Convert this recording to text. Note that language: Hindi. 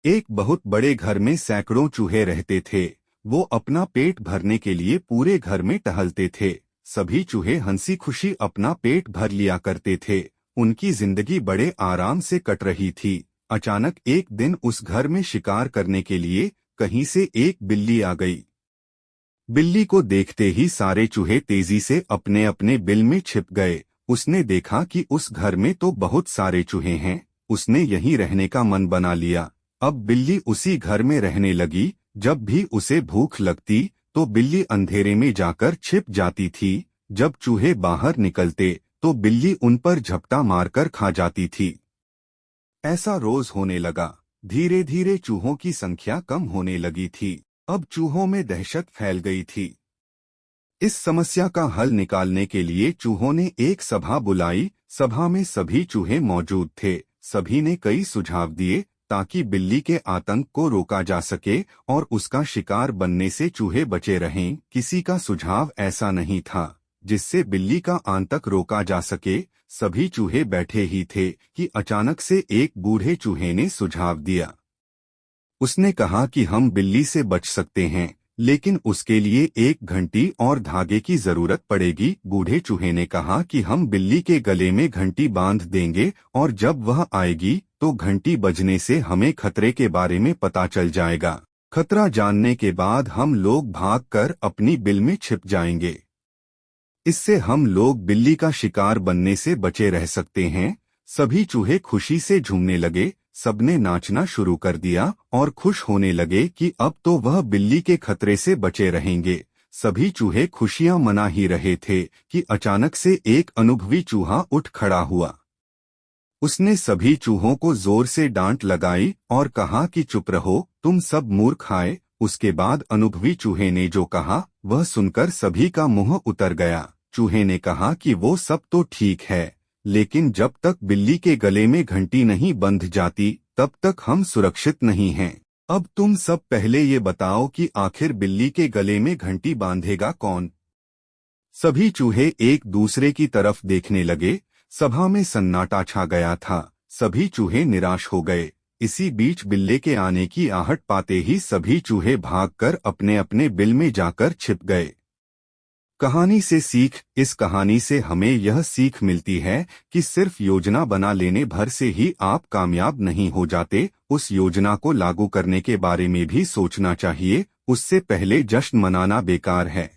एक बहुत बड़े घर में सैकड़ों चूहे रहते थे। वो अपना पेट भरने के लिए पूरे घर में टहलते थे। सभी चूहे हंसी खुशी अपना पेट भर लिया करते थे। उनकी जिंदगी बड़े आराम से कट रही थी। अचानक एक दिन उस घर में शिकार करने के लिए कहीं से एक बिल्ली आ गई। बिल्ली को देखते ही सारे चूहे तेजी से अपने अपने बिल में छिप गए। उसने देखा कि उस घर में तो बहुत सारे चूहे हैं। उसने यहीं रहने का मन बना लिया। अब बिल्ली उसी घर में रहने लगी। जब भी उसे भूख लगती तो बिल्ली अंधेरे में जाकर छिप जाती थी। जब चूहे बाहर निकलते तो बिल्ली उन पर झपटा मारकर खा जाती थी। ऐसा रोज होने लगा। धीरे धीरे चूहों की संख्या कम होने लगी थी। अब चूहों में दहशत फैल गई थी। इस समस्या का हल निकालने के लिए चूहों ने एक सभा बुलाई। सभा में सभी चूहे मौजूद थे। सभी ने कई सुझाव दिए ताकि बिल्ली के आतंक को रोका जा सके और उसका शिकार बनने से चूहे बचे रहें। किसी का सुझाव ऐसा नहीं था जिससे बिल्ली का आतंक रोका जा सके। सभी चूहे बैठे ही थे कि अचानक से एक बूढ़े चूहे ने सुझाव दिया। उसने कहा कि हम बिल्ली से बच सकते हैं, लेकिन उसके लिए एक घंटी और धागे की जरूरत पड़ेगी। बूढ़े चूहे ने कहा कि हम बिल्ली के गले में घंटी बांध देंगे और जब वह आएगी तो घंटी बजने से हमें खतरे के बारे में पता चल जाएगा। खतरा जानने के बाद हम लोग भागकर अपनी बिल में छिप जाएंगे। इससे हम लोग बिल्ली का शिकार बनने से बचे रह सकते हैं। सभी चूहे खुशी से झूमने लगे। सबने नाचना शुरू कर दिया और खुश होने लगे कि अब तो वह बिल्ली के खतरे से बचे रहेंगे। सभी चूहे खुशियां मना ही रहे थे कि अचानक से एक अनुभवी चूहा उठ खड़ा हुआ। उसने सभी चूहों को जोर से डांट लगाई और कहा कि चुप रहो, तुम सब मूर्ख आए। उसके बाद अनुभवी चूहे ने जो कहा वह सुनकर सभी का मुंह उतर गया। चूहे ने कहा कि वो सब तो ठीक है, लेकिन जब तक बिल्ली के गले में घंटी नहीं बंध जाती तब तक हम सुरक्षित नहीं हैं। अब तुम सब पहले ये बताओ कि आखिर बिल्ली के गले में घंटी बांधेगा कौन? सभी चूहे एक दूसरे की तरफ देखने लगे। सभा में सन्नाटा छा गया था। सभी चूहे निराश हो गए। इसी बीच बिल्ली के आने की आहट पाते ही सभी चूहे भागकर अपने अपने बिल में जाकर छिप गए। कहानी से सीख। इस कहानी से हमें यह सीख मिलती है कि सिर्फ योजना बना लेने भर से ही आप कामयाब नहीं हो जाते। उस योजना को लागू करने के बारे में भी सोचना चाहिए। उससे पहले जश्न मनाना बेकार है।